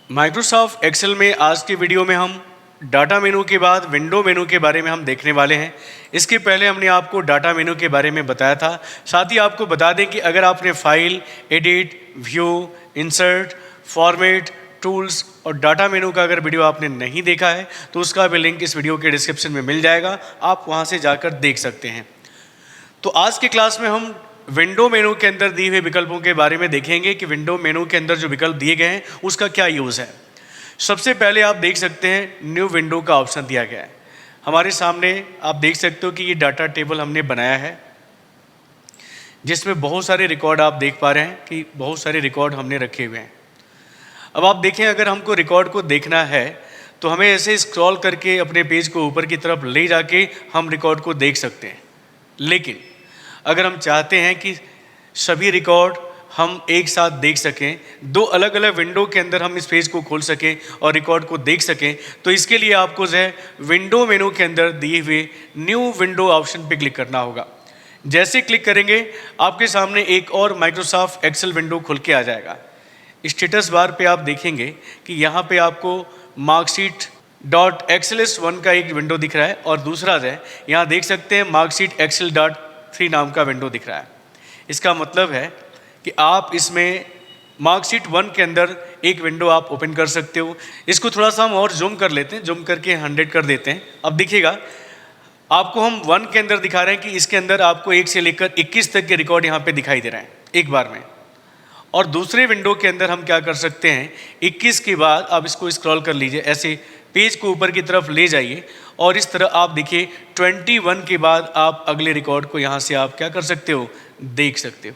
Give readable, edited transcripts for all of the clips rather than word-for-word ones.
Microsoft Excel में आज की वीडियो में हम डाटा मेनू के बाद विंडो मेनू के बारे में हम देखने वाले हैं। इसके पहले हमने आपको डाटा मेनू के बारे में बताया था। साथ ही आपको बता दें कि अगर आपने file, edit, view, insert, format, tools और डाटा मेनू का अगर वीडियो आपने नहीं देखा है तो उसका भी लिंक इस वीडियो के डिस्क्रिप्शन में मिल जाएगा, आप वहाँ से जाकर देख सकते हैं। तो आज की क्लास में हम विंडो मेनू के अंदर दिए हुए विकल्पों के बारे में देखेंगे कि विंडो मेनू के अंदर जो विकल्प दिए गए हैं उसका क्या यूज़ है। सबसे पहले आप देख सकते हैं न्यू विंडो का ऑप्शन दिया गया है। हमारे सामने आप देख सकते हो कि ये डाटा टेबल हमने बनाया है जिसमें बहुत सारे रिकॉर्ड आप देख पा रहे हैं कि बहुत सारे रिकॉर्ड हमने रखे हुए हैं। अब आप देखें, अगर हमको रिकॉर्ड को देखना है तो हमें ऐसे स्क्रॉल करके अपने पेज को ऊपर की तरफ ले जाके हम रिकॉर्ड को देख सकते हैं। लेकिन अगर हम चाहते हैं कि सभी रिकॉर्ड हम एक साथ देख सकें, दो अलग अलग विंडो के अंदर हम इस पेज को खोल सकें और रिकॉर्ड को देख सकें, तो इसके लिए आपको जो है विंडो मेनू के अंदर दिए हुए न्यू विंडो ऑप्शन पे क्लिक करना होगा। जैसे क्लिक करेंगे आपके सामने एक और माइक्रोसॉफ्ट एक्सेल विंडो खुल के आ जाएगा। स्टेटस बार पे आप देखेंगे कि यहाँ पे आपको मार्कशीट डॉट XLS1 का एक विंडो दिख रहा है और दूसरा जो है यहाँ देख सकते हैं मार्कशीट Excel.3 नाम का विंडो दिख रहा है। इसका मतलब है कि आप इसमें मार्कशीट 1 के अंदर एक विंडो आप ओपन कर सकते हो। इसको थोड़ा सा हम और जूम कर लेते हैं, जूम करके 100 कर देते हैं। अब देखिएगा आपको हम 1 के अंदर दिखा रहे हैं कि इसके अंदर आपको 1 से लेकर 21 तक के रिकॉर्ड यहाँ पे दिखाई दे रहे हैं एक बार में। और दूसरे विंडो के अंदर हम क्या कर सकते हैं, 21 के बाद आप इसको स्क्रॉल कर लीजिए, ऐसे पेज को ऊपर की तरफ ले जाइए और इस तरह आप देखिए 21 के बाद आप अगले रिकॉर्ड को यहाँ से आप क्या कर सकते हो, देख सकते हो।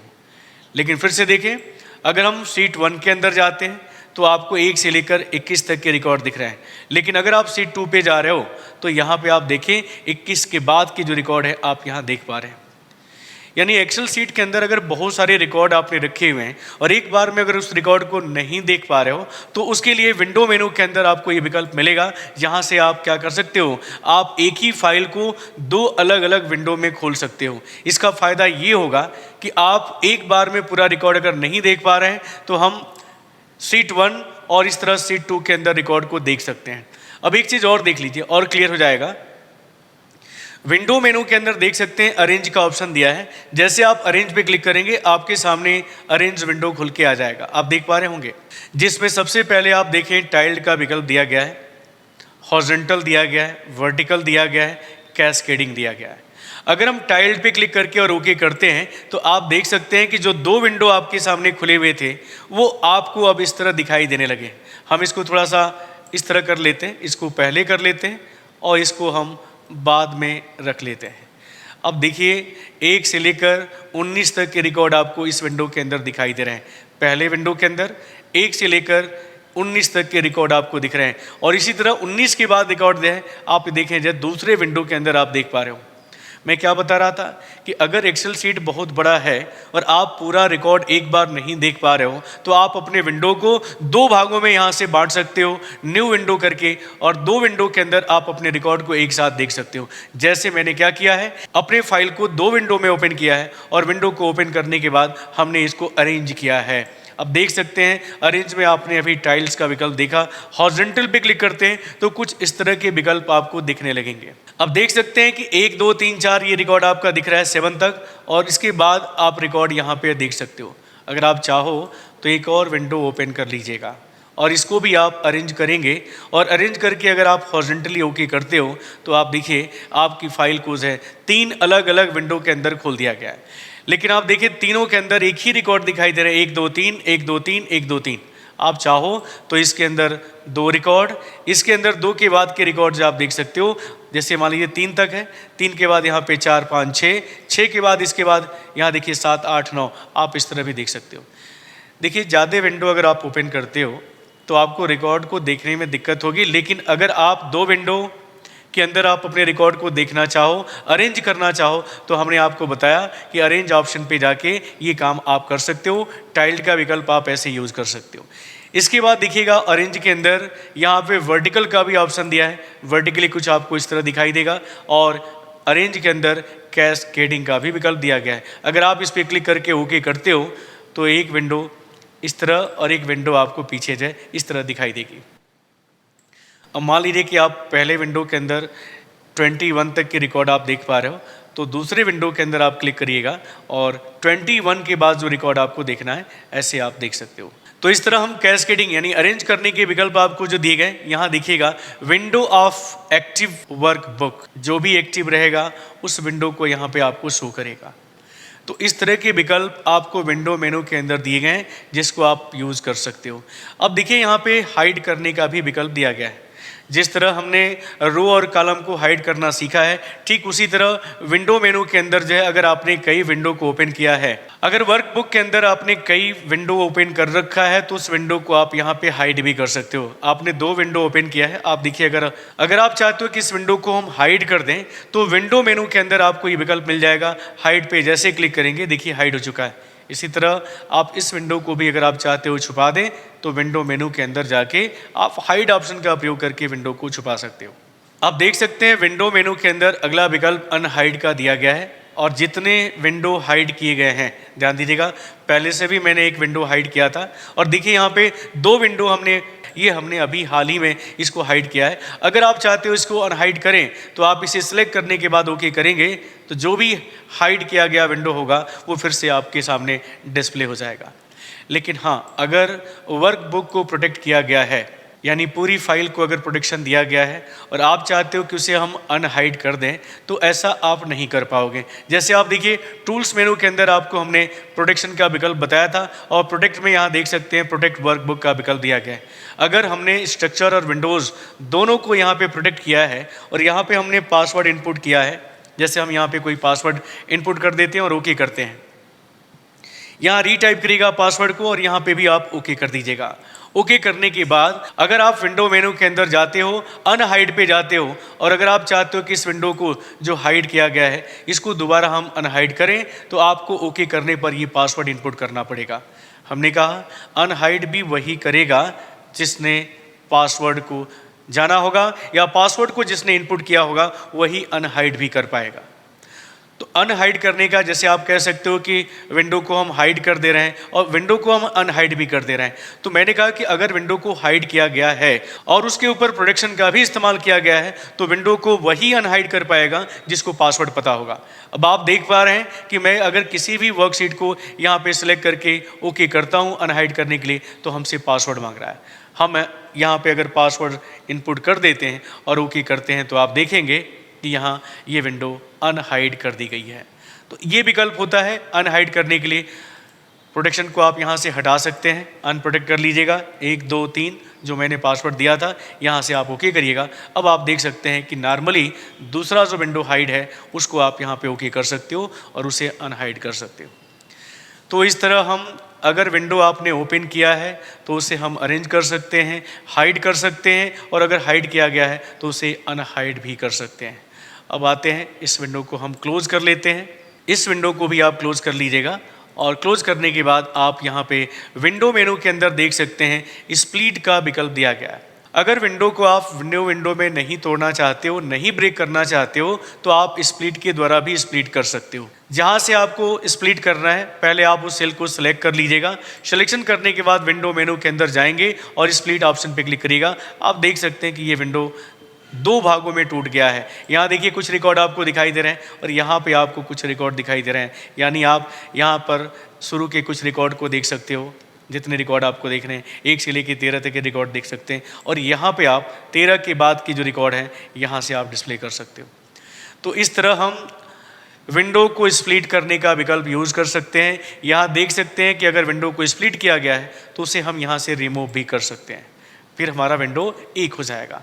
लेकिन फिर से देखें, अगर हम शीट 1 के अंदर जाते हैं तो आपको 1 से लेकर 21 तक के रिकॉर्ड दिख रहे हैं। लेकिन अगर आप शीट 2 पे जा रहे हो तो यहाँ पे आप देखें 21 के बाद की जो रिकॉर्ड है आप यहाँ देख पा रहे हैं। यानी एक्सेल सीट के अंदर अगर बहुत सारे रिकॉर्ड आपने रखे हुए हैं और एक बार में अगर उस रिकॉर्ड को नहीं देख पा रहे हो तो उसके लिए विंडो मेनू के अंदर आपको ये विकल्प मिलेगा, जहाँ से आप क्या कर सकते हो, आप एक ही फाइल को दो अलग अलग विंडो में खोल सकते हो। इसका फ़ायदा ये होगा कि आप एक बार में पूरा रिकॉर्ड अगर नहीं देख पा रहे हैं तो हम शीट 1 और इस तरह शीट 2 के अंदर रिकॉर्ड को देख सकते हैं। अब एक चीज़ और देख लीजिए और क्लियर हो जाएगा। विंडो मेनू के अंदर देख सकते हैं अरेंज का ऑप्शन दिया है। जैसे आप अरेंज पे क्लिक करेंगे आपके सामने अरेंज विंडो खुल के आ जाएगा, आप देख पा रहे होंगे, जिसमें सबसे पहले आप देखें टाइल्ड का विकल्प दिया गया है, हॉरिजॉन्टल दिया गया है, वर्टिकल दिया गया है, कैस्केडिंग दिया गया है। अगर हम टाइल्ड पे क्लिक करके और ओके करते हैं तो आप देख सकते हैं कि जो दो विंडो आपके सामने खुले हुए थे वो आपको अब इस तरह दिखाई देने लगे। हम इसको थोड़ा सा इस तरह कर लेते हैं, इसको पहले कर लेते हैं और इसको हम बाद में रख लेते हैं। अब देखिए 1 से लेकर 19 तक के रिकॉर्ड आपको इस विंडो के अंदर दिखाई दे रहे हैं। पहले विंडो के अंदर 1 से लेकर 19 तक के रिकॉर्ड आपको दिख रहे हैं और इसी तरह 19 के बाद रिकॉर्ड है आप देखें जब दूसरे विंडो के अंदर आप देख पा रहे हो। मैं क्या बता रहा था कि अगर एक्सेल सीट बहुत बड़ा है और आप पूरा रिकॉर्ड एक बार नहीं देख पा रहे हो तो आप अपने विंडो को दो भागों में यहाँ से बांट सकते हो, न्यू विंडो करके, और दो विंडो के अंदर आप अपने रिकॉर्ड को एक साथ देख सकते हो। जैसे मैंने क्या किया है, अपने फाइल को दो विंडो में ओपन किया है और विंडो को ओपन करने के बाद हमने इसको अरेंज किया है। अब देख सकते हैं अरेंज में आपने अभी टाइल्स का विकल्प देखा, हॉरिजॉन्टल पे क्लिक करते हैं तो कुछ इस तरह के विकल्प आपको दिखने लगेंगे। अब देख सकते हैं कि 1 2 3 4 ये रिकॉर्ड आपका दिख रहा है 7 तक, और इसके बाद आप रिकॉर्ड यहाँ पे देख सकते हो। अगर आप चाहो तो एक और विंडो ओपन कर लीजिएगा और इसको भी आप अरेंज करेंगे और अरेंज करके अगर आप हॉरिजॉन्टली ओके करते हो तो आप देखिए आपकी फाइल को जो है 3 अलग अलग विंडो के अंदर खोल दिया गया है। लेकिन आप देखिए तीनों के अंदर एक ही रिकॉर्ड दिखाई दे रहा है, 1 2 3 1 2 3 1 2 3। आप चाहो तो इसके अंदर 2 रिकॉर्ड, इसके अंदर 2 के बाद के रिकॉर्ड आप देख सकते हो। जैसे मान लीजिए 3 तक है, 3 के बाद यहाँ पे 4 5 6, 6 के बाद इसके बाद यहाँ देखिए 7 8 9, आप इस तरह भी देख सकते हो। देखिए ज़्यादा विंडो अगर आप ओपन करते हो तो आपको रिकॉर्ड को देखने में दिक्कत होगी, लेकिन अगर आप 2 विंडो के अंदर आप अपने रिकॉर्ड को देखना चाहो, अरेंज करना चाहो, तो हमने आपको बताया कि अरेंज ऑप्शन पे जाके ये काम आप कर सकते हो। टाइल्ड का विकल्प आप ऐसे यूज़ कर सकते हो। इसके बाद देखिएगा अरेंज के अंदर यहाँ पे वर्टिकल का भी ऑप्शन दिया है, वर्टिकली कुछ आपको इस तरह दिखाई देगा, और अरेंज के अंदर कैस्केडिंग का भी विकल्प दिया गया है। अगर आप इस पर क्लिक करके ओके करते हो तो एक विंडो इस तरह, और एक विंडो आपको पीछे जो है इस तरह दिखाई देगी। अब मान लीजिए कि आप पहले विंडो के अंदर 21 तक की रिकॉर्ड आप देख पा रहे हो, तो दूसरे विंडो के अंदर आप क्लिक करिएगा और 21 के बाद जो रिकॉर्ड आपको देखना है ऐसे आप देख सकते हो। तो इस तरह हम कैस्केडिंग यानी अरेंज करने के विकल्प आपको जो दिए गए, यहाँ देखिएगा विंडो ऑफ एक्टिव वर्कबुक, जो भी एक्टिव रहेगा उस विंडो को यहाँ पे आपको शो करेगा। तो इस तरह के विकल्प आपको विंडो मेनू के अंदर दिए गए हैं जिसको आप यूज़ कर सकते हो। अब देखिए यहाँ पे हाइड करने का भी विकल्प दिया गया है। जिस तरह हमने रो और कॉलम को हाइड करना सीखा है, ठीक उसी तरह विंडो मेनू के अंदर जो है अगर आपने कई विंडो को ओपन किया है, अगर वर्कबुक के अंदर आपने कई विंडो ओपन कर रखा है तो उस विंडो को आप यहाँ पे हाइड भी कर सकते हो। आपने 2 विंडो ओपन किया है, आप देखिए अगर आप चाहते हो कि इस विंडो को हम हाइड कर दें तो विंडो मेनू के अंदर आपको ये विकल्प मिल जाएगा। हाइड पे जैसे क्लिक करेंगे देखिए हाइड हो चुका है। इसी तरह आप इस विंडो को भी अगर आप चाहते हो छुपा दें तो विंडो मेनू के अंदर जाके आप हाइड ऑप्शन का प्रयोग करके विंडो को छुपा सकते हो। आप देख सकते हैं विंडो मेनू के अंदर अगला विकल्प अनहाइड का दिया गया है, और जितने विंडो हाइड किए गए हैं ध्यान दीजिएगा, पहले से भी मैंने एक विंडो हाइड किया था और देखिए यहाँ पे 2 विंडो हमने अभी हाल ही में इसको हाइड किया है। अगर आप चाहते हो इसको अनहाइड करें तो आप इसे सिलेक्ट करने के बाद ओके करेंगे तो जो भी हाइड किया गया विंडो होगा वो फिर से आपके सामने डिस्प्ले हो जाएगा। लेकिन हाँ, अगर वर्कबुक को प्रोटेक्ट किया गया है यानी पूरी फाइल को अगर प्रोटेक्शन दिया गया है और आप चाहते हो कि उसे हम अनहाइड कर दें तो ऐसा आप नहीं कर पाओगे। जैसे आप देखिए टूल्स मेनू के अंदर आपको हमने प्रोटेक्शन का विकल्प बताया था और प्रोटेक्ट में यहाँ देख सकते हैं प्रोटेक्ट वर्कबुक का विकल्प दिया गया है। अगर हमने स्ट्रक्चर और विंडोज़ दोनों को यहाँ पे प्रोटेक्ट किया है और यहाँ पे हमने पासवर्ड इनपुट किया है, जैसे हम यहाँ पे कोई पासवर्ड इनपुट कर देते हैं और ओके करते हैं, यहाँ रीटाइप करिएगा पासवर्ड को और यहाँ पे भी आप ओके कर दीजिएगा। ओके करने के बाद अगर आप विंडो मेनू के अंदर जाते हो, अनहाइड पे जाते हो और अगर आप चाहते हो कि इस विंडो को जो हाइड किया गया है इसको दोबारा हम अनहाइड करें तो आपको ओके करने पर ये पासवर्ड इनपुट करना पड़ेगा। हमने कहा अनहाइड भी वही करेगा जिसने पासवर्ड को जाना होगा या पासवर्ड को जिसने इनपुट किया होगा वही अनहाइड भी कर पाएगा। तो अनहाइड करने का जैसे आप कह सकते हो कि विंडो को हम हाइड कर दे रहे हैं और विंडो को हम अनहाइड भी कर दे रहे हैं। तो मैंने कहा कि अगर विंडो को हाइड किया गया है और उसके ऊपर प्रोटेक्शन का भी इस्तेमाल किया गया है तो विंडो को वही अनहाइड कर पाएगा जिसको पासवर्ड पता होगा। अब आप देख पा रहे हैं कि मैं अगर किसी भी वर्कशीट को यहाँ पे सिलेक्ट करके ओके करता हूँ अनहाइड करने के लिए तो हमसे पासवर्ड मांग रहा है। हम यहाँ पे अगर पासवर्ड इनपुट कर देते हैं और ओके करते हैं तो आप देखेंगे कि यहाँ ये विंडो अनहाइड कर दी गई है। तो ये विकल्प होता है अनहाइड करने के लिए। प्रोटेक्शन को आप यहाँ से हटा सकते हैं, अनप्रोटेक्ट कर लीजिएगा 1 2 3 जो मैंने पासवर्ड दिया था यहाँ से आप ओके करिएगा। अब आप देख सकते हैं कि नॉर्मली दूसरा जो विंडो हाइड है उसको आप यहाँ पे ओके कर सकते हो और उसे अनहाइड कर सकते हो। तो इस तरह हम अगर विंडो आपने ओपन किया है तो उसे हम अरेंज कर सकते हैं, हाइड कर सकते हैं और अगर हाइड किया गया है तो उसे अनहाइड भी कर सकते हैं। अब आते हैं इस विंडो को हम क्लोज़ कर लेते हैं। इस विंडो को भी आप क्लोज़ कर लीजिएगा और क्लोज़ करने के बाद आप यहाँ पे विंडो मेनू के अंदर देख सकते हैं स्प्लिट का विकल्प दिया गया है। अगर विंडो को आप विंडो में नहीं तोड़ना चाहते हो, नहीं ब्रेक करना चाहते हो तो आप स्प्लिट के द्वारा भी स्प्लिट कर सकते हो। जहाँ से आपको स्प्लिट करना है पहले आप उस सेल को सिलेक्ट कर लीजिएगा। सिलेक्शन करने के बाद विंडो मेनू के अंदर जाएंगे और स्प्लिट ऑप्शन पे क्लिक करिएगा। आप देख सकते हैं कि ये विंडो 2 भागों में टूट गया है। यहाँ देखिए कुछ रिकॉर्ड आपको दिखाई दे रहे हैं और यहाँ पे आपको कुछ रिकॉर्ड दिखाई दे रहे हैं, यानी आप यहाँ पर शुरू के कुछ रिकॉर्ड को देख सकते हो। जितने रिकॉर्ड आपको देखने हैं 1 से लेकर 13 तक के रिकॉर्ड देख सकते हैं और यहाँ पे आप 13 के बाद की जो रिकॉर्ड हैं यहाँ से आप डिस्प्ले कर सकते हो। तो इस तरह हम विंडो को स्प्लिट करने का विकल्प यूज़ कर सकते हैं। यहाँ देख सकते हैं कि अगर विंडो को स्प्लिट किया गया है तो उसे हम यहाँ से रिमूव भी कर सकते हैं, फिर हमारा विंडो एक हो जाएगा।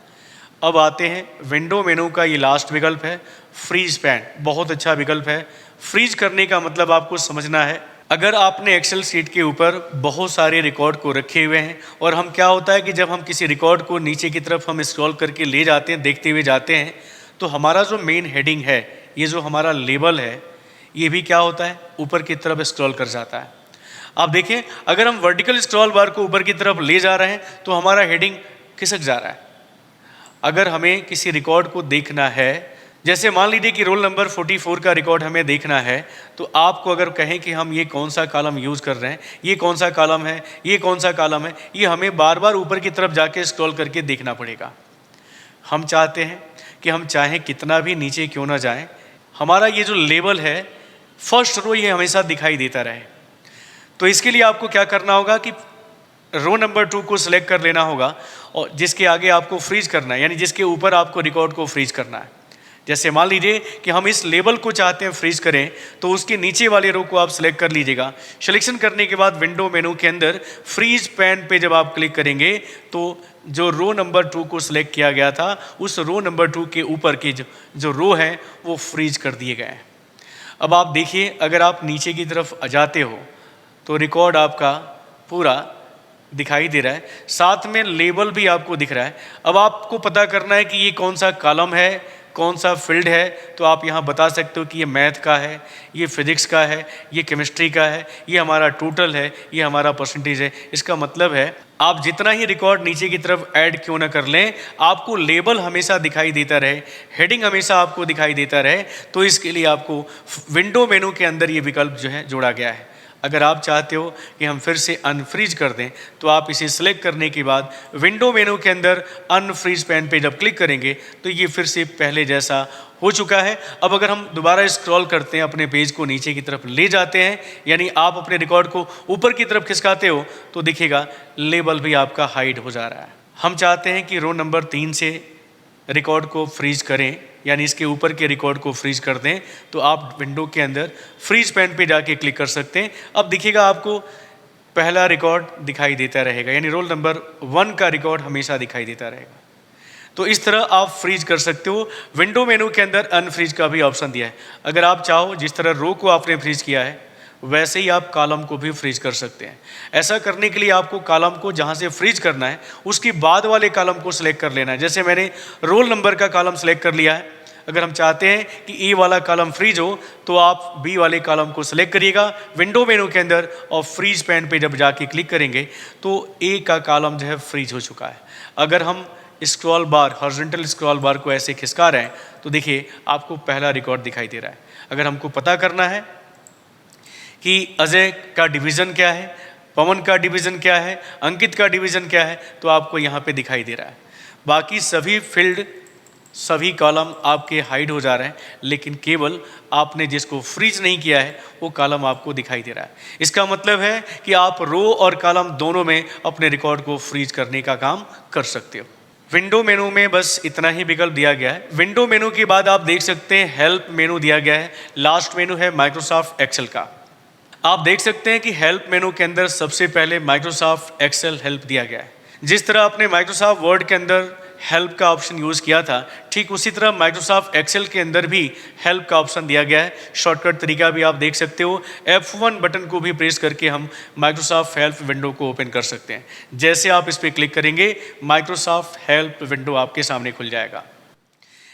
अब आते हैं विंडो मेनू का ये लास्ट विकल्प है फ्रीज पैन। बहुत अच्छा विकल्प है। फ्रीज करने का मतलब आपको समझना है, अगर आपने एक्सेल शीट के ऊपर बहुत सारे रिकॉर्ड को रखे हुए हैं और हम क्या होता है कि जब हम किसी रिकॉर्ड को नीचे की तरफ हम स्क्रॉल करके ले जाते हैं, देखते हुए जाते हैं, तो हमारा जो मेन हेडिंग है, ये जो हमारा लेबल है, ये भी क्या होता है ऊपर की तरफ स्क्रॉल कर जाता है। आप देखें अगर हम वर्टिकल स्क्रॉल बार को ऊपर की तरफ ले जा रहे हैं तो हमारा हेडिंग खिसक जा रहा है। अगर हमें किसी रिकॉर्ड को देखना है, जैसे मान लीजिए कि रोल नंबर 44 का रिकॉर्ड हमें देखना है, तो आपको अगर कहें कि हम ये कौन सा कॉलम यूज़ कर रहे हैं, ये कौन सा कॉलम है, ये कौन सा कॉलम है, ये हमें बार बार ऊपर की तरफ जाके स्क्रॉल करके देखना पड़ेगा। हम चाहते हैं कि हम चाहें कितना भी नीचे क्यों ना जाएं, हमारा ये जो लेबल है फर्स्ट रो ये हमेशा दिखाई देता रहे। तो इसके लिए आपको क्या करना होगा कि रो नंबर 2 को सिलेक्ट कर लेना होगा और जिसके आगे आपको फ्रीज करना है, यानी जिसके ऊपर आपको रिकॉर्ड को फ्रीज करना है। जैसे मान लीजिए कि हम इस लेबल को चाहते हैं फ्रीज करें, तो उसके नीचे वाले रो को आप सिलेक्ट कर लीजिएगा। सिलेक्शन करने के बाद विंडो मेनू के अंदर फ्रीज पैन पे जब आप क्लिक करेंगे तो जो रो नंबर 2 को सिलेक्ट किया गया था उस रो नंबर 2 के ऊपर के जो रो हैं वो फ्रीज कर दिए गए हैं। अब आप देखिए, अगर आप नीचे की तरफ जाते हो तो रिकॉर्ड आपका पूरा दिखाई दे रहा है, साथ में लेबल भी आपको दिख रहा है। अब आपको पता करना है कि ये कौन सा कॉलम है, कौन सा फील्ड है, तो आप यहाँ बता सकते हो कि ये मैथ का है, ये फिजिक्स का है, ये केमिस्ट्री का है, ये हमारा टोटल है, ये हमारा परसेंटेज है। इसका मतलब है आप जितना ही रिकॉर्ड नीचे की तरफ ऐड क्यों ना कर लें, आपको लेबल हमेशा दिखाई देता रहे, हेडिंग हमेशा आपको दिखाई देता रहे। तो इसके लिए आपको विंडो मेनू के अंदर ये विकल्प जो है जोड़ा गया है। अगर आप चाहते हो कि हम फिर से अनफ्रीज कर दें, तो आप इसे सिलेक्ट करने के बाद विंडो मेनू के अंदर अनफ्रीज पैन पे जब क्लिक करेंगे तो ये फिर से पहले जैसा हो चुका है। अब अगर हम दोबारा स्क्रॉल करते हैं, अपने पेज को नीचे की तरफ ले जाते हैं, यानी आप अपने रिकॉर्ड को ऊपर की तरफ खिसकाते हो, तो दिखेगा लेबल भी आपका हाइड हो जा रहा है। हम चाहते हैं कि रो नंबर 3 से रिकॉर्ड को फ्रीज करें, यानी इसके ऊपर के रिकॉर्ड को फ्रीज कर दें, तो आप विंडो के अंदर फ्रीज पैन पे जाके क्लिक कर सकते हैं। अब दिखेगा आपको पहला रिकॉर्ड दिखाई देता रहेगा, यानी रोल नंबर 1 का रिकॉर्ड हमेशा दिखाई देता रहेगा। तो इस तरह आप फ्रीज कर सकते हो। विंडो मेनू के अंदर अनफ्रीज का भी ऑप्शन दिया है। अगर आप चाहो, जिस तरह रो को आपने फ्रीज किया है वैसे ही आप कॉलम को भी फ्रीज कर सकते हैं। ऐसा करने के लिए आपको कॉलम को जहाँ से फ्रीज करना है उसकी बाद वाले कॉलम को सिलेक्ट कर लेना है। जैसे मैंने रोल नंबर का कॉलम सिलेक्ट कर लिया है। अगर हम चाहते हैं कि ए वाला कॉलम फ्रीज हो, तो आप बी वाले कॉलम को सिलेक्ट करिएगा विंडो मेनू के अंदर और फ्रीज पैन पे जब जाके क्लिक करेंगे तो ए का कॉलम जो है फ्रीज हो चुका है। अगर हम स्क्रॉल बार, हॉरिजॉन्टल स्क्रॉल बार को ऐसे खिसका रहे हैं तो देखिए आपको पहला रिकॉर्ड दिखाई दे रहा है। अगर हमको पता करना है कि अजय का डिवीज़न क्या है, पवन का डिवीज़न क्या है, अंकित का डिवीज़न क्या है, तो आपको यहाँ पे दिखाई दे रहा है। बाकी सभी फील्ड, सभी कॉलम आपके हाइड हो जा रहे हैं, लेकिन केवल आपने जिसको फ्रीज नहीं किया है वो कॉलम आपको दिखाई दे रहा है। इसका मतलब है कि आप रो और कॉलम दोनों में अपने रिकॉर्ड को फ्रीज करने का काम कर सकते हो। विंडो मेनू में बस इतना ही विकल्प दिया गया है। विंडो मेनू के बाद आप देख सकते हैं हेल्प मेनू दिया गया है। लास्ट मेनू है माइक्रोसॉफ्ट एक्सेल का। आप देख सकते हैं कि हेल्प मेनू के अंदर सबसे पहले माइक्रोसॉफ्ट एक्सेल हेल्प दिया गया है। जिस तरह आपने माइक्रोसॉफ्ट वर्ड के अंदर हेल्प का ऑप्शन यूज़ किया था, ठीक उसी तरह माइक्रोसॉफ्ट एक्सेल के अंदर भी हेल्प का ऑप्शन दिया गया है। शॉर्टकट तरीका भी आप देख सकते हो, F1 बटन को भी प्रेस करके हम माइक्रोसॉफ्ट हेल्प विंडो को ओपन कर सकते हैं। जैसे आप इस पर क्लिक करेंगे माइक्रोसॉफ्ट हेल्प विंडो आपके सामने खुल जाएगा।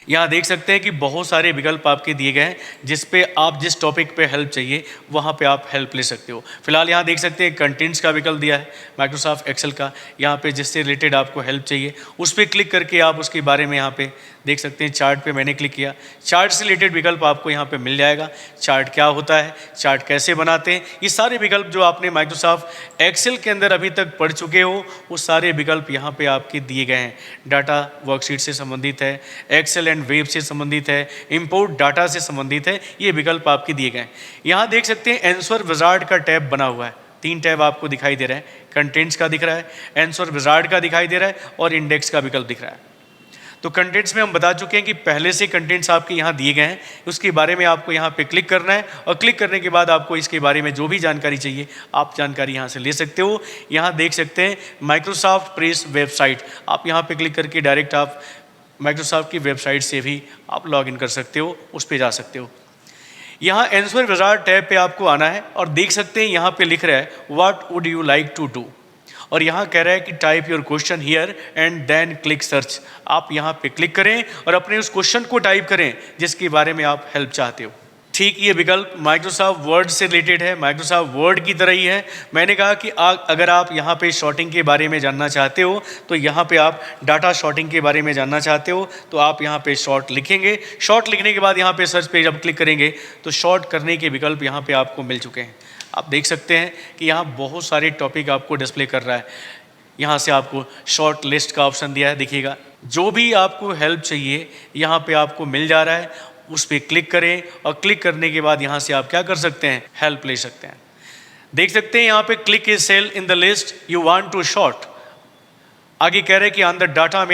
यहाँ देख सकते हैं कि बहुत सारे विकल्प आपके दिए गए हैं, जिस पे आप जिस टॉपिक पे हेल्प चाहिए वहाँ पे आप हेल्प ले सकते हो। फिलहाल यहाँ देख सकते हैं कंटेंट्स का विकल्प दिया है माइक्रोसॉफ्ट एक्सेल का। यहाँ पे जिससे रिलेटेड आपको हेल्प चाहिए उस पर क्लिक करके आप उसके बारे में यहाँ पे देख सकते हैं। चार्ट पे मैंने क्लिक किया, चार्ट से रिलेटेड विकल्प आपको यहाँ पे मिल जाएगा। चार्ट क्या होता है, चार्ट कैसे बनाते हैं, ये सारे विकल्प जो आपने माइक्रोसॉफ्ट एक्सेल के अंदर अभी तक पढ़ चुके हो वो सारे विकल्प यहाँ पे आपके दिए गए हैं। डाटा वर्कशीट से संबंधित है, एक्सेल एंड वेब से संबंधित है, इंपोर्ट डाटा से संबंधित है, ये विकल्प आपके दिए गए हैं। यहाँ देख सकते हैं आंसर विजार्ड का टैब बना हुआ है। 3 टैब आपको दिखाई दे रहे हैं, कंटेंट्स का दिख रहा है, आंसर विजार्ड का दिखाई दे रहा है और इंडेक्स का विकल्प दिख रहा है। तो कंटेंट्स में हम बता चुके हैं कि पहले से कंटेंट्स आपके यहाँ दिए गए हैं, उसके बारे में आपको यहाँ पे क्लिक करना है और क्लिक करने के बाद आपको इसके बारे में जो भी जानकारी चाहिए आप जानकारी यहाँ से ले सकते हो। यहाँ देख सकते हैं माइक्रोसॉफ्ट प्रेस वेबसाइट, आप यहाँ पे क्लिक करके डायरेक्ट आप माइक्रोसॉफ्ट की वेबसाइट से भी आप लॉगिन कर सकते हो, उस पर जा सकते हो। यहाँ आंसर विजार्ड टैब पे आपको आना है और देख सकते हैं यहाँ पे लिख रहा है what would you like to do, और यहाँ कह रहा है कि type your question here and then click search. आप यहाँ पे क्लिक करें और अपने उस क्वेश्चन को टाइप करें जिसके बारे में आप हेल्प चाहते हो। ठीक ये विकल्प माइक्रोसॉफ्ट वर्ड से रिलेटेड है, माइक्रोसॉफ्ट वर्ड की तरह ही है। मैंने कहा कि अगर आप यहाँ पे शॉर्टिंग के बारे में जानना चाहते हो तो यहाँ पे आप डाटा शॉर्टिंग के बारे में जानना चाहते हो तो आप यहाँ पे शॉर्ट लिखेंगे। शॉर्ट लिखने के बाद यहाँ पे सर्च पे जब क्लिक करेंगे तो शॉर्ट करने के विकल्प यहाँ पे आपको मिल चुके हैं। आप देख सकते हैं कि यहाँ बहुत सारे टॉपिक आपको डिस्प्ले कर रहा है। यहाँ से आपको शॉर्ट लिस्ट का ऑप्शन दिया है, देखिएगा जो भी आपको हेल्प चाहिए यहाँ पे आपको मिल जा रहा है। उस पर क्लिक करें और क्लिक करने के बाद यहाँ से आप क्या कर सकते हैं, हेल्प ले सकते हैं। देख सकते हैं यहाँ पे click a cell in the list you want to sort. आगे कह रहे हैं कि ऑन द डाटा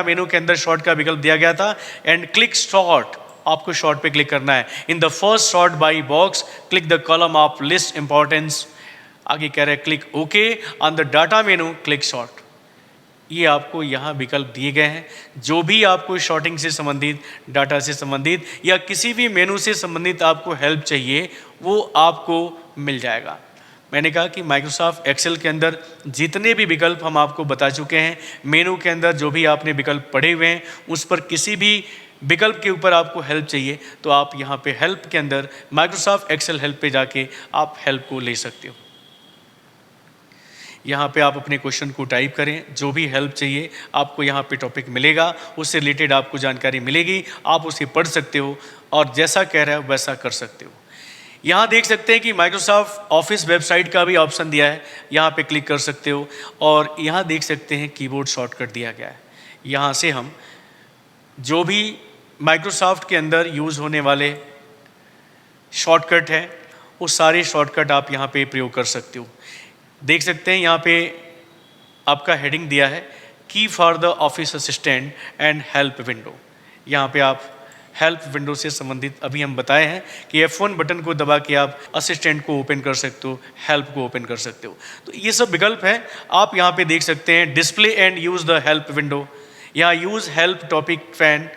मेनू के अंदर शॉर्ट का विकल्प दिया गया था एंड क्लिक शॉर्ट, आपको शॉर्ट पे क्लिक करना है। In the first short by box click the column of list importance. आगे कह रहे हैं click okay on the data menu click short. ये आपको यहाँ विकल्प दिए गए हैं। जो भी आपको शॉर्टिंग से संबंधित, डाटा से संबंधित या किसी भी मेनू से संबंधित आपको हेल्प चाहिए वो आपको मिल जाएगा। मैंने कहा कि माइक्रोसॉफ्ट एक्सेल के अंदर जितने भी विकल्प हम आपको बता चुके हैं, मेनू के अंदर जो भी आपने विकल्प पढ़े हुए हैं उस पर किसी भी विकल्प के ऊपर आपको हेल्प चाहिए तो आप यहाँ पे हेल्प के अंदर माइक्रोसॉफ्ट एक्सेल हेल्प पे जाके आप हेल्प को ले सकते हो। यहाँ पे आप अपने क्वेश्चन को टाइप करें, जो भी हेल्प चाहिए आपको यहाँ पे टॉपिक मिलेगा, उससे रिलेटेड आपको जानकारी मिलेगी, आप उसे पढ़ सकते हो और जैसा कह रहा है वैसा कर सकते हो। यहाँ देख सकते हैं कि माइक्रोसॉफ्ट ऑफिस वेबसाइट का भी ऑप्शन दिया है, यहाँ पे क्लिक कर सकते हो और यहाँ देख सकते हैं कीबोर्ड शॉर्टकट दिया गया है। यहाँ से हम जो भी माइक्रोसॉफ्ट के अंदर यूज़ होने वाले शॉर्टकट हैं वो सारे शॉर्टकट आप यहाँ पे प्रयोग कर सकते हो। देख सकते हैं यहाँ पे आपका हेडिंग दिया है की for the office assistant and help window. यहाँ पे आप हेल्प विंडो से संबंधित अभी हम बताए हैं कि F1 बटन को दबा के आप असिस्टेंट को ओपन कर सकते हो, हेल्प को ओपन कर सकते हो। तो ये सब विकल्प हैं। आप यहाँ पे देख सकते हैं display and use the help window. यहाँ यूज़ हेल्प टॉपिक फैन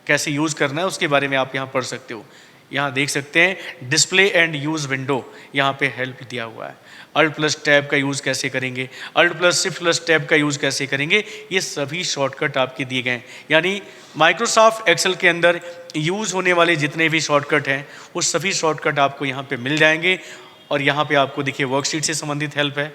कैसे यूज़ करना है उसके बारे में आप यहाँ पढ़ सकते हो। यहाँ देख सकते हैं डिस्प्ले एंड यूज़ विंडो, यहाँ पे हेल्प दिया हुआ है। अल्ट प्लस टैब का यूज़ कैसे करेंगे, Alt plus shift plus tab का यूज़ कैसे करेंगे, ये सभी शॉर्टकट आपके दिए गए हैं। यानी माइक्रोसॉफ्ट एक्सेल के अंदर यूज़ होने वाले जितने भी शॉर्टकट हैं वो सभी शॉर्टकट आपको यहाँ पे मिल जाएंगे। और यहाँ पे आपको देखिए वर्कशीट से संबंधित हेल्प है,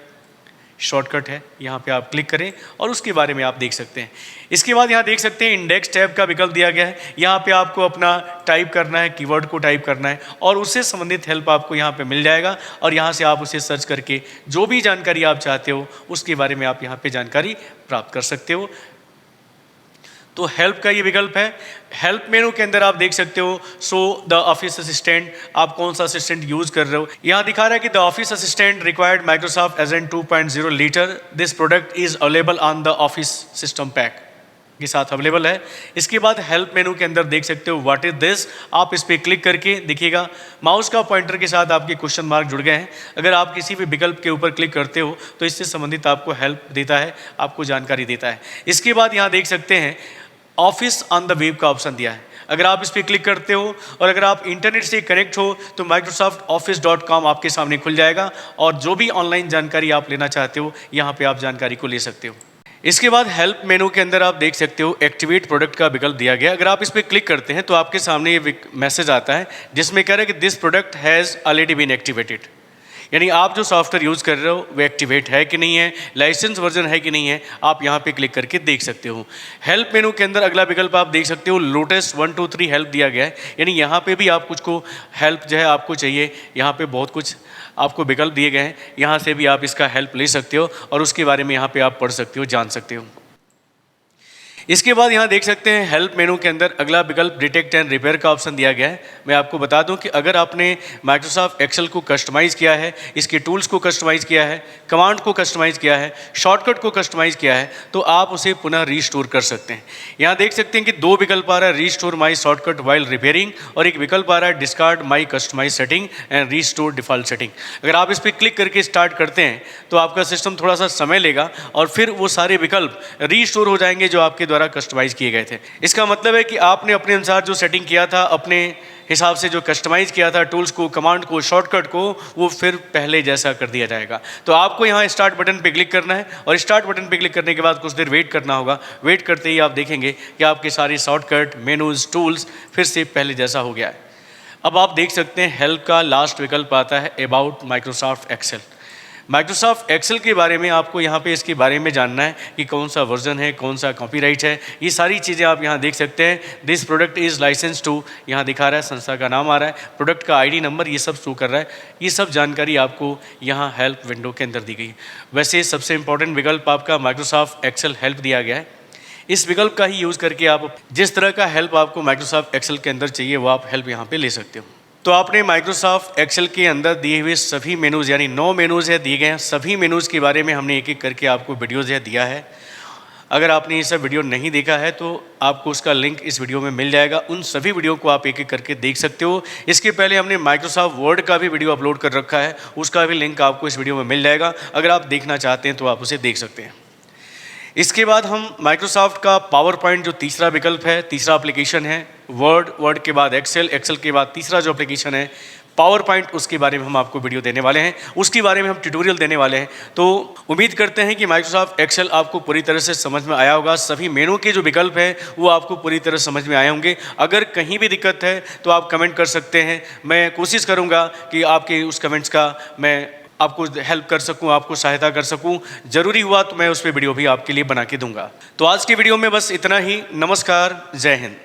शॉर्टकट है, यहाँ पे आप क्लिक करें और उसके बारे में आप देख सकते हैं। इसके बाद यहाँ देख सकते हैं इंडेक्स टैब का विकल्प दिया गया है। यहाँ पे आपको अपना टाइप करना है, कीवर्ड को टाइप करना है और उससे संबंधित हेल्प आपको यहाँ पे मिल जाएगा और यहाँ से आप उसे सर्च करके जो भी जानकारी आप चाहते हो उसके बारे में आप यहाँ पे जानकारी प्राप्त कर सकते हो। तो हेल्प का ये विकल्प है। हेल्प मेनू के अंदर आप देख सकते हो सो द ऑफिस असिस्टेंट, आप कौन सा असिस्टेंट यूज़ कर रहे हो। यहाँ दिखा रहा है कि the office assistant required Microsoft agent 2.0 litre, this product is available on the office system pack के साथ अवेलेबल है। इसके बाद हेल्प मेनू के अंदर देख सकते हो व्हाट इज दिस, आप इस पर क्लिक करके देखिएगा माउस का पॉइंटर के साथ आपके क्वेश्चन मार्क जुड़ गए हैं। अगर आप किसी भी विकल्प के ऊपर क्लिक करते हो तो इससे संबंधित आपको हेल्प देता है, आपको जानकारी देता है। इसके बाद यहाँ देख सकते हैं ऑफिस ऑन द वेब का ऑप्शन दिया है। अगर आप इस पर क्लिक करते हो और अगर आप इंटरनेट से कनेक्ट हो तो microsoftoffice.com आपके सामने खुल जाएगा और जो भी ऑनलाइन जानकारी आप लेना चाहते हो यहाँ पे आप जानकारी को ले सकते हो। इसके बाद हेल्प मेनू के अंदर आप देख सकते हो एक्टिवेट प्रोडक्ट का विकल्प दिया गया। अगर आप इस पर क्लिक करते हैं तो आपके सामने ये मैसेज आता है जिसमें कह रहा है कि this product has already been activated. यानी आप जो सॉफ्टवेयर यूज़ कर रहे हो वो एक्टिवेट है कि नहीं है, लाइसेंस वर्जन है कि नहीं है, आप यहाँ पे क्लिक करके देख सकते हो। हेल्प मेनू के अंदर अगला विकल्प आप देख सकते हो लोटस 1 2 3 हेल्प दिया गया है। यानी यहाँ पे भी आप कुछ को हेल्प जो है आपको चाहिए, यहाँ पे बहुत कुछ आपको विकल्प दिए गए हैं, यहाँ से भी आप इसका हेल्प ले सकते हो और उसके बारे में यहाँ पे आप पढ़ सकते हो, जान सकते हो। इसके बाद यहाँ देख सकते हैं हेल्प मेनू के अंदर अगला विकल्प डिटेक्ट एंड रिपेयर का ऑप्शन दिया गया है। मैं आपको बता दूं कि अगर आपने माइक्रोसॉफ्ट एक्सेल को कस्टमाइज़ किया है, इसके टूल्स को कस्टमाइज़ किया है, कमांड को कस्टमाइज़ किया है, शॉर्टकट को कस्टमाइज़ किया है तो आप उसे पुनः रीस्टोर कर सकते हैं। यहाँ देख सकते हैं कि दो विकल्प आ रहा है, restore my shortcut while repairing, और एक विकल्प आ रहा है discard my customise setting and restore default setting. अगर आप इस पर क्लिक करके स्टार्ट करते हैं तो आपका सिस्टम थोड़ा सा समय लेगा और फिर वो सारे विकल्प रीस्टोर हो जाएंगे जो आपके द्वारा कस्टमाइज़ किए गए थे। इसका मतलब है कि आपने अपने अनुसार जो सेटिंग किया था, अपने हिसाब से जो कस्टमाइज़ किया था टूल्स को, कमांड को, शॉर्टकट को, वो फिर पहले जैसा कर दिया जाएगा। तो आपको यहाँ स्टार्ट बटन पे क्लिक करना है और स्टार्ट बटन पे क्लिक करने के बाद कुछ देर वेट करना होगा। वेट करते ही आप देखेंगे कि आपके सारे शॉर्टकट, मेनूज, टूल्स फिर से पहले जैसा हो गया है। अब आप देख सकते हैं हेल्प का लास्ट विकल्प आता है about Microsoft Excel. Microsoft Excel के बारे में आपको यहाँ पे इसके बारे में जानना है कि कौन सा वर्जन है, कौन सा कॉपीराइट है, ये सारी चीज़ें आप यहाँ देख सकते हैं। This product is license to, यहाँ दिखा रहा है, संस्था का नाम आ रहा है, प्रोडक्ट का आईडी नंबर, ये सब शो कर रहा है। ये सब जानकारी आपको यहाँ हेल्प विंडो के अंदर दी गई है। वैसे सबसे इंपॉर्टेंट विकल्प आपका माइक्रोसॉफ्ट एक्सेल हेल्प दिया गया है। इस विकल्प का ही यूज़ करके आप जिस तरह का हेल्प आपको माइक्रोसॉफ्ट एक्सेल के अंदर चाहिए वो आप हेल्प यहाँ पे ले सकते हो। तो आपने माइक्रोसॉफ्ट एक्सेल के अंदर दिए हुए सभी मेनूज़, यानी 9 मेनूज़ है दिए गए हैं, सभी मेनूज़ के बारे में हमने एक एक करके आपको वीडियोज़ है दिया है। अगर आपने ये सब वीडियो नहीं देखा है तो आपको उसका लिंक इस वीडियो में मिल जाएगा। उन सभी वीडियो को आप एक एक करके देख सकते हो। इसके पहले हमने माइक्रोसॉफ्ट वर्ड का भी वीडियो अपलोड कर रखा है, उसका भी लिंक आपको इस वीडियो में मिल जाएगा। अगर आप देखना चाहते हैं तो आप उसे देख सकते हैं। इसके बाद हम माइक्रोसॉफ्ट का पावर पॉइंट जो तीसरा विकल्प है, तीसरा एप्लीकेशन है, वर्ड के बाद एक्सेल, एक्सेल के बाद तीसरा जो एप्लीकेशन है पावर पॉइंट, उसके बारे में हम आपको वीडियो देने वाले हैं, उसके बारे में हम ट्यूटोरियल देने वाले हैं। तो उम्मीद करते हैं कि माइक्रोसॉफ्ट एक्सेल आपको पूरी तरह से समझ में आया होगा। सभी मेनू के जो विकल्प हैं वो आपको पूरी तरह समझ में आए होंगे। अगर कहीं भी दिक्कत है तो आप कमेंट कर सकते हैं। मैं कोशिश करूँगा कि आपके उस कमेंट्स का मैं आपको हेल्प कर सकूं, आपको सहायता कर सकूं। ज़रूरी हुआ तो मैं उस पर वीडियो भी आपके लिए बना के दूंगा। तो आज की वीडियो में बस इतना ही। नमस्कार, जय हिंद।